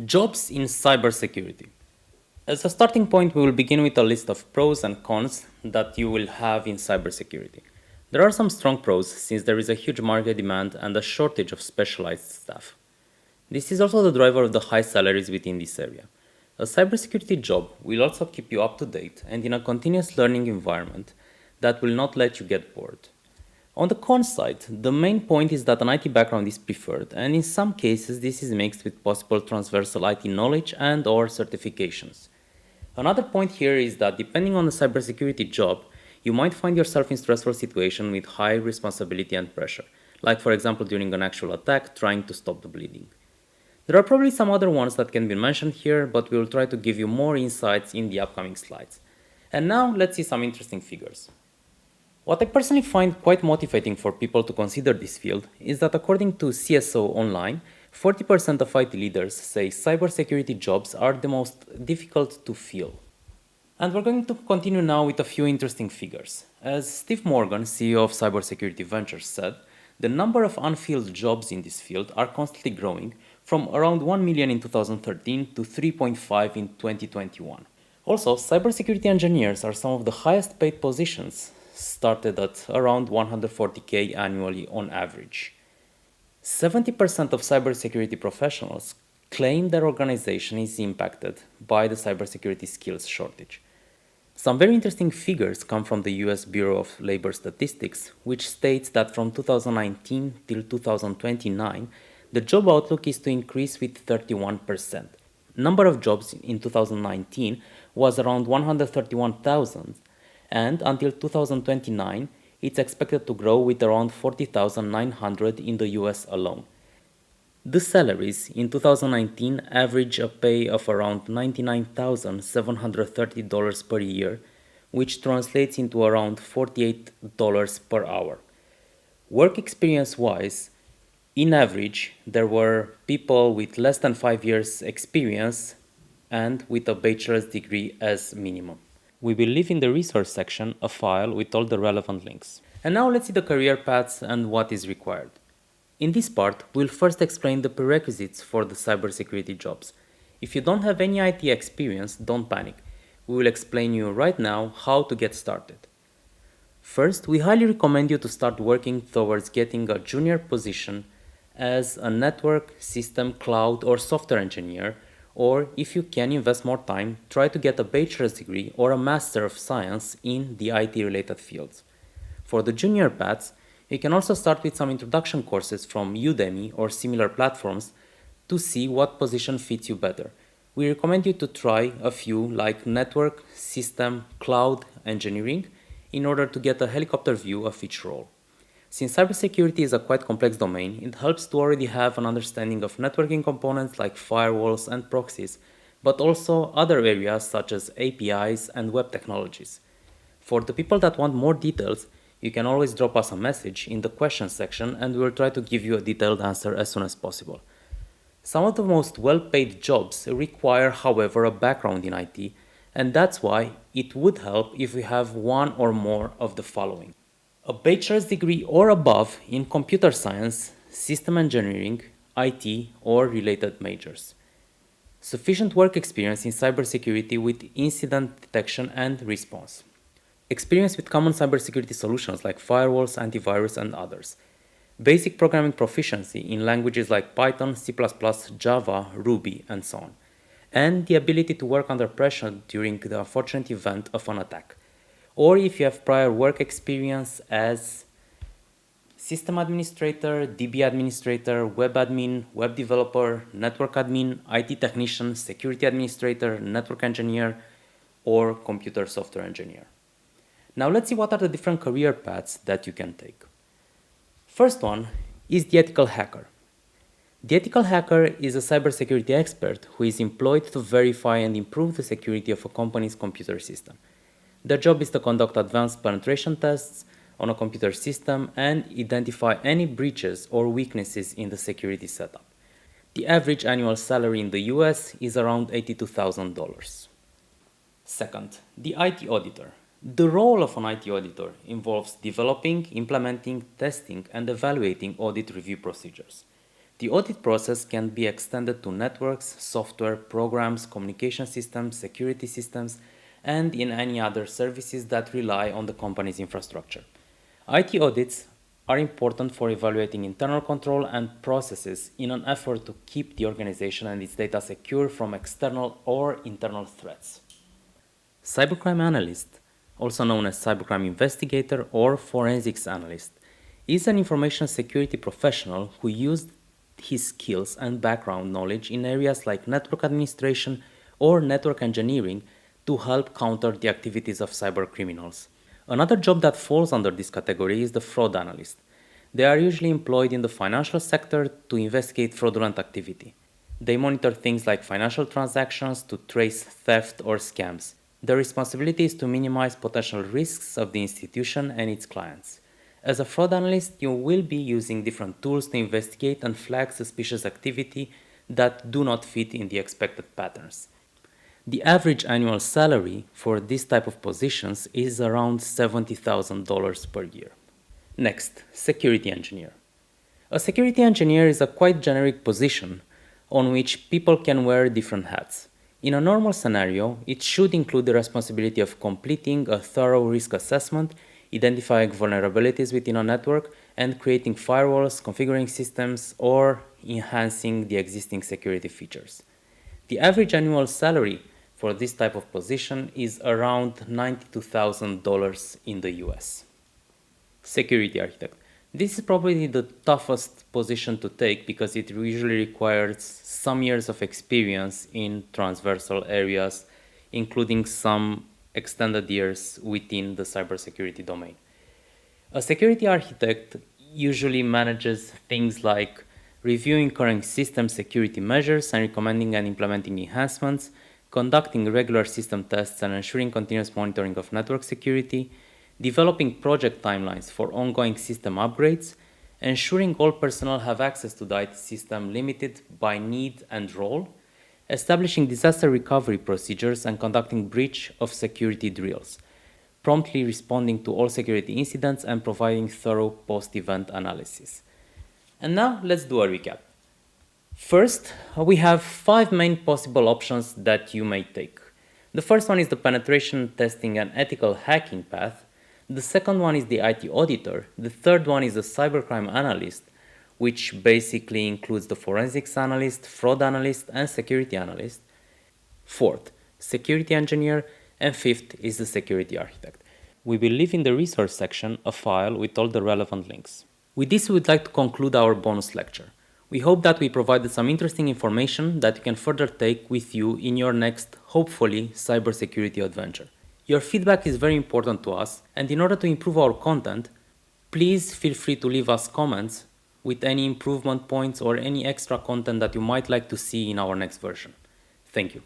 Jobs in cybersecurity. As a starting point, we will begin with a list of pros and cons that you will have in cybersecurity. There are some strong pros since there is a huge market demand and a shortage of specialized staff. This is also the driver of the high salaries within this area. A cybersecurity job will also keep you up to date and in a continuous learning environment that will not let you get bored. On the con side, the main point is that an IT background is preferred, and in some cases this is mixed with possible transversal IT knowledge and or certifications. Another point here is that depending on the cybersecurity job, you might find yourself in stressful situation with high responsibility and pressure, like for example during an actual attack trying to stop the bleeding. There are probably some other ones that can be mentioned here, but we will try to give you more insights in the upcoming slides. And now let's see some interesting figures. What I personally find quite motivating for people to consider this field is that according to CSO Online, 40% of IT leaders say cybersecurity jobs are the most difficult to fill. And we're going to continue now with a few interesting figures. As Steve Morgan, CEO of Cybersecurity Ventures, said, the number of unfilled jobs in this field are constantly growing from around 1 million in 2013 to 3.5 in 2021. Also, cybersecurity engineers are some of the highest paid positions, started at around 140K annually on average. 70% of cybersecurity professionals claim their organization is impacted by the cybersecurity skills shortage. Some very interesting figures come from the US Bureau of Labor Statistics, which states that from 2019 till 2029, the job outlook is to increase with 31%. Number of jobs in 2019 was around 131,000, and until 2029, it's expected to grow with around 40,900 in the US alone. The salaries in 2019 average a pay of around $99,730 per year, which translates into around $48 per hour. Work experience-wise, in average, there were people with less than 5 years experience and with a bachelor's degree as minimum. We will leave in the resource section a file with all the relevant links. And now let's see the career paths and what is required. In this part, we'll first explain the prerequisites for the cybersecurity jobs. If you don't have any IT experience, don't panic. We will explain you right now how to get started. First, we highly recommend you to start working towards getting a junior position as a network, system, cloud, or software engineer, or if you can invest more time, try to get a bachelor's degree or a master of science in the IT-related fields. For the junior paths, you can also start with some introduction courses from Udemy or similar platforms to see what position fits you better. We recommend you to try a few like network, system, cloud, engineering in order to get a helicopter view of each role. Since cybersecurity is a quite complex domain, it helps to already have an understanding of networking components like firewalls and proxies, but also other areas such as APIs and web technologies. For the people that want more details, you can always drop us a message in the questions section and we will try to give you a detailed answer as soon as possible. Some of the most well-paid jobs require, however, a background in IT, and that's why it would help if we have one or more of the following. A bachelor's degree or above in computer science, system engineering, IT, or related majors. Sufficient work experience in cybersecurity with incident detection and response. Experience with common cybersecurity solutions like firewalls, antivirus, and others. Basic programming proficiency in languages like Python, C++, Java, Ruby, and so on. And the ability to work under pressure during the unfortunate event of an attack. Or if you have prior work experience as system administrator, DB administrator, web admin, web developer, network admin, IT technician, security administrator, network engineer, or computer software engineer. Now let's see what are the different career paths that you can take. First one is the ethical hacker. The ethical hacker is a cybersecurity expert who is employed to verify and improve the security of a company's computer system. Their job is to conduct advanced penetration tests on a computer system and identify any breaches or weaknesses in the security setup. The average annual salary in the US is around $82,000. Second, the IT auditor. The role of an IT auditor involves developing, implementing, testing, and evaluating audit review procedures. The audit process can be extended to networks, software, programs, communication systems, security systems, and in any other services that rely on the company's infrastructure. IT audits are important for evaluating internal control and processes in an effort to keep the organization and its data secure from external or internal threats. Cybercrime analyst, also known as cybercrime investigator or forensics analyst, is an information security professional who used his skills and background knowledge in areas like network administration or network engineering to help counter the activities of cyber criminals. Another job that falls under this category is the fraud analyst. They are usually employed in the financial sector to investigate fraudulent activity. They monitor things like financial transactions to trace theft or scams. Their responsibility is to minimize potential risks of the institution and its clients. As a fraud analyst, you will be using different tools to investigate and flag suspicious activity that do not fit in the expected patterns. The average annual salary for this type of positions is around $70,000 per year. Next, security engineer. A security engineer is a quite generic position on which people can wear different hats. In a normal scenario, it should include the responsibility of completing a thorough risk assessment, identifying vulnerabilities within a network, and creating firewalls, configuring systems, or enhancing the existing security features. The average annual salary for this type of position is around $92,000 in the US. Security architect. This is probably the toughest position to take because it usually requires some years of experience in transversal areas, including some extended years within the cybersecurity domain. A security architect usually manages things like reviewing current system security measures and recommending and implementing enhancements, conducting regular system tests and ensuring continuous monitoring of network security, developing project timelines for ongoing system upgrades, ensuring all personnel have access to the IT system limited by need and role, establishing disaster recovery procedures and conducting breach of security drills, promptly responding to all security incidents and providing thorough post-event analysis. And now let's do a recap. First, we have 5 main possible options that you may take. The first one is the penetration testing and ethical hacking path. The second one is the IT auditor. The third one is the cybercrime analyst, which basically includes the forensics analyst, fraud analyst, and security analyst. Fourth, security engineer. And fifth is the security architect. We will leave in the resource section a file with all the relevant links. With this, we would like to conclude our bonus lecture. We hope that we provided some interesting information that you can further take with you in your next, hopefully, cybersecurity adventure. Your feedback is very important to us, and in order to improve our content, please feel free to leave us comments with any improvement points or any extra content that you might like to see in our next version. Thank you.